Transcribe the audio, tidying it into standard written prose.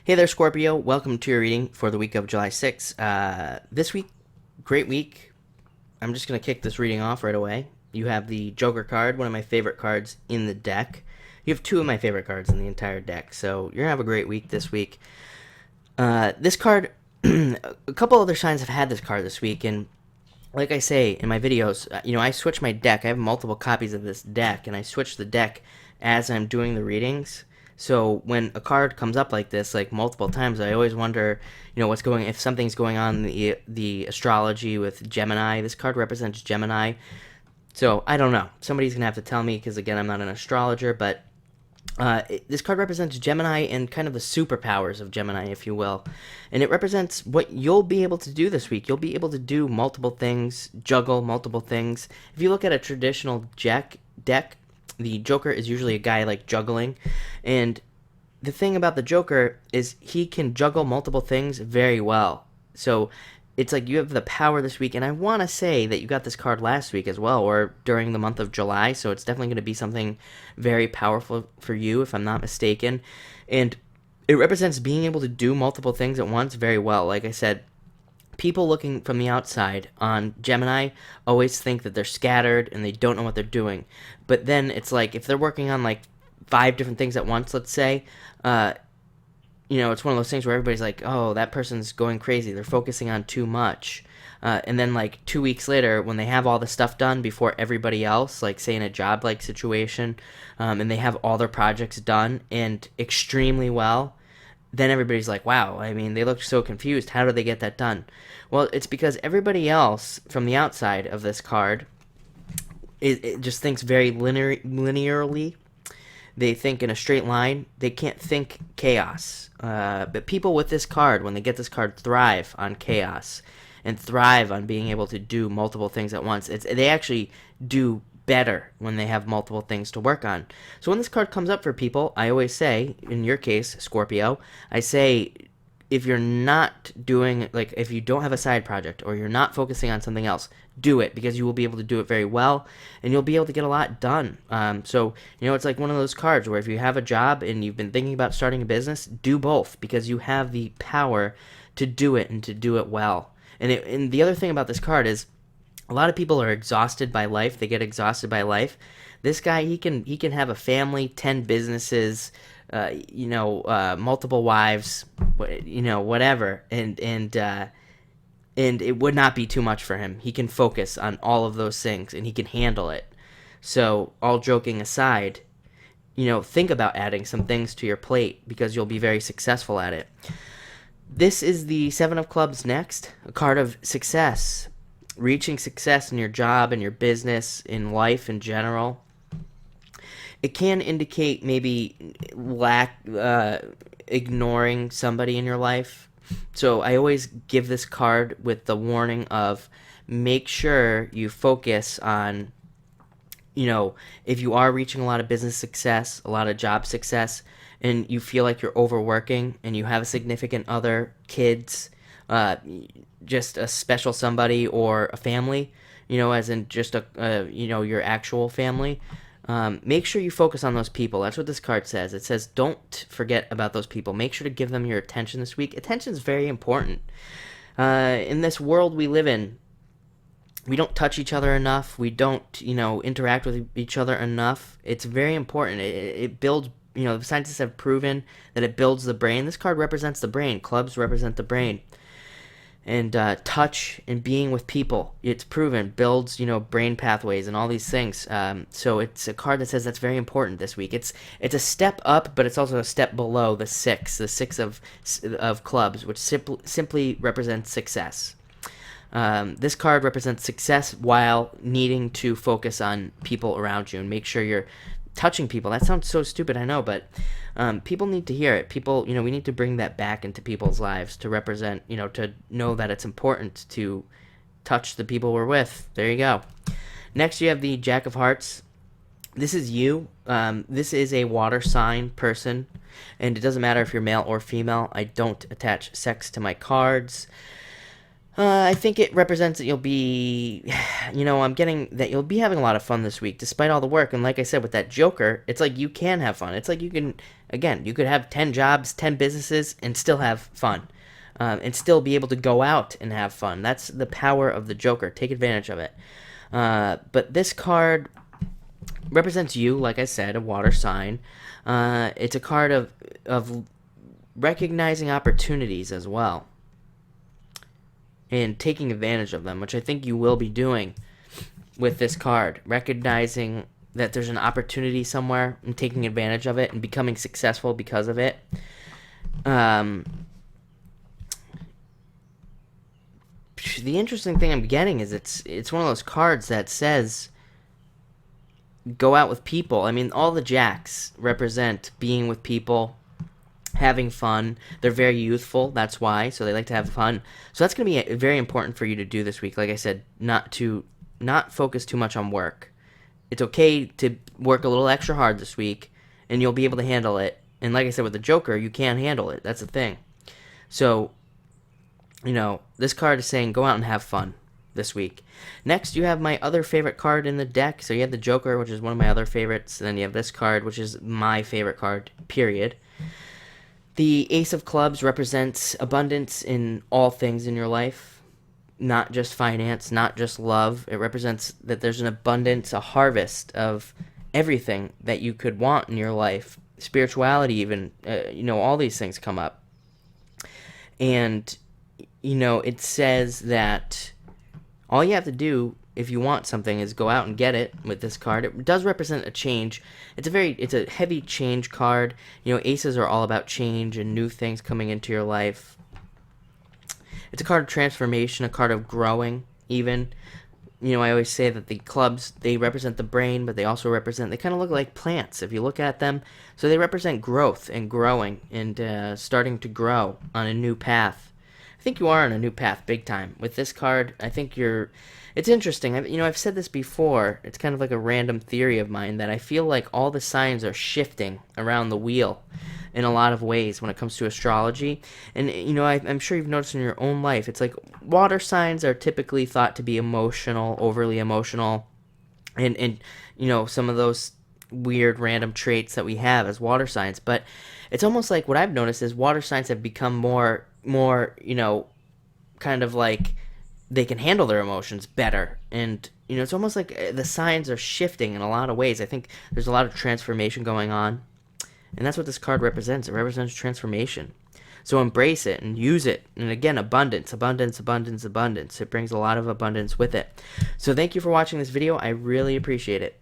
Hey there, Scorpio. Welcome to your reading for the week of July 6th. This week, great week. I'm just going to kick this reading off right away. You have the Joker card, one of my favorite cards in the deck. You have two of my favorite cards in the entire deck, so you're going to have a great week this week. This card, a couple other signs have had this card this week, and like I say in my videos, I switch my deck. I have multiple copies of this deck, and I switch the deck as I'm doing the readings. So when a card comes up like this, like multiple times, I always wonder, if something's going on in the astrology with Gemini. This card represents Gemini. So I don't know. Somebody's gonna have to tell me because again, I'm not an astrologer, but this card represents Gemini and kind of the superpowers of Gemini, if you will. And it represents what you'll be able to do this week. You'll be able to do multiple things, juggle multiple things. If you look at a traditional deck, the Joker is usually a guy like juggling. And the thing about the Joker is he can juggle multiple things very well. So it's like you have the power this week, and I want to say that you got this card last week as well, or during the month of July, so it's definitely going to be something very powerful for you, if I'm not mistaken. And it represents being able to do multiple things at once very well. Like I said, people looking from the outside on Gemini always think that they're scattered and they don't know what they're doing. But then it's like if they're working on like 5 different things at once, let's say, it's one of those things where everybody's like, oh, that person's going crazy. They're focusing on too much. And then like 2 weeks later, when they have all the stuff done before everybody else, like say in a job-like situation, and they have all their projects done and extremely well, then everybody's like, wow, I mean, they look so confused. How do they get that done? Well, it's because everybody else from the outside of this card it just thinks very linearly. They think in a straight line. They can't think chaos. But people with this card, when they get this card, thrive on chaos and thrive on being able to do multiple things at once. They actually do better when they have multiple things to work on. So when this card comes up for people, I always say, in your case, Scorpio, I say, if you're not doing, like, if you don't have a side project or you're not focusing on something else, do it, because you will be able to do it very well and you'll be able to get a lot done. It's like one of those cards where if you have a job and you've been thinking about starting a business, do both, because you have the power to do it and to do it well. And the other thing about this card is a lot of people are exhausted by life. They get exhausted by life. This guy, he can have a family, 10 businesses, multiple wives, whatever, and it would not be too much for him. He can focus on all of those things, and he can handle it. So, all joking aside, think about adding some things to your plate, because you'll be very successful at it. This is the Seven of Clubs next, a card of success. Reaching success in your job, in your business, in life in general. It can indicate maybe ignoring somebody in your life. So I always give this card with the warning of make sure you focus on, if you are reaching a lot of business success, a lot of job success, and you feel like you're overworking and you have a significant other, kids, just a special somebody or a family, as in just your actual family. Make sure you focus on those people. That's what this card says. It says don't forget about those people. Make sure to give them your attention this week. Attention is very important. In this world we live in, we don't touch each other enough. We don't, interact with each other enough. It's very important. It builds, scientists have proven that it builds the brain. This card represents the brain. Clubs represent the brain. And touch and being with people, it's proven, builds, brain pathways and all these things. So it's a card that says that's very important this week. It's a step up, but it's also a step below the six of clubs, which simply represents success. This card represents success while needing to focus on people around you and make sure you're touching people. That sounds so stupid, I know, but people need to hear it. People, we need to bring that back into people's lives to represent, to know that it's important to touch the people we're with. There you go. Next, you have the Jack of Hearts. This is you. This is a water sign person, and it doesn't matter if you're male or female. I don't attach sex to my cards. I think it represents that you'll be, I'm getting that you'll be having a lot of fun this week, despite all the work. And like I said, with that Joker, it's like you can have fun. It's like you can, again, you could have 10 jobs, 10 businesses, and still have fun. And still be able to go out and have fun. That's the power of the Joker. Take advantage of it. But this card represents you, like I said, a water sign. It's a card of recognizing opportunities as well and taking advantage of them, which I think you will be doing with this card. Recognizing that there's an opportunity somewhere and taking advantage of it and becoming successful because of it. The interesting thing I'm getting is it's one of those cards that says go out with people. I mean, all the jacks represent being with people, having fun. They're very youthful, that's why, so they like to have fun. So that's going to be very important for you to do this week. Like I said, not focus too much on work. It's okay to work a little extra hard this week, and you'll be able to handle it. And like I said, with the Joker, you can handle it. That's the thing. So, this card is saying go out and have fun this week. Next, you have my other favorite card in the deck. So you have the Joker, which is one of my other favorites. And then you have this card, which is my favorite card, period. The Ace of Clubs represents abundance in all things in your life, not just finance, not just love. It represents that there's an abundance, a harvest of everything that you could want in your life. Spirituality even, all these things come up. And, it says that all you have to do if you want something is go out and get it with this card. It does represent a change. It's a heavy change card. Aces are all about change and new things coming into your life. It's a card of transformation, a card of growing even. I always say that the clubs, they represent the brain, but they also they kind of look like plants if you look at them. So they represent growth and growing and starting to grow on a new path. I think you are on a new path big time. With this card, I think it's interesting. I've said this before. It's kind of like a random theory of mine that I feel like all the signs are shifting around the wheel in a lot of ways when it comes to astrology. And, I'm sure you've noticed in your own life, it's like water signs are typically thought to be emotional, overly emotional, and some of those weird random traits that we have as water signs. But it's almost like what I've noticed is water signs have become more, kind of like they can handle their emotions better. And, it's almost like the signs are shifting in a lot of ways. I think there's a lot of transformation going on. And that's what this card represents. It represents transformation. So embrace it and use it. And again, abundance, abundance, abundance, abundance. It brings a lot of abundance with it. So thank you for watching this video. I really appreciate it.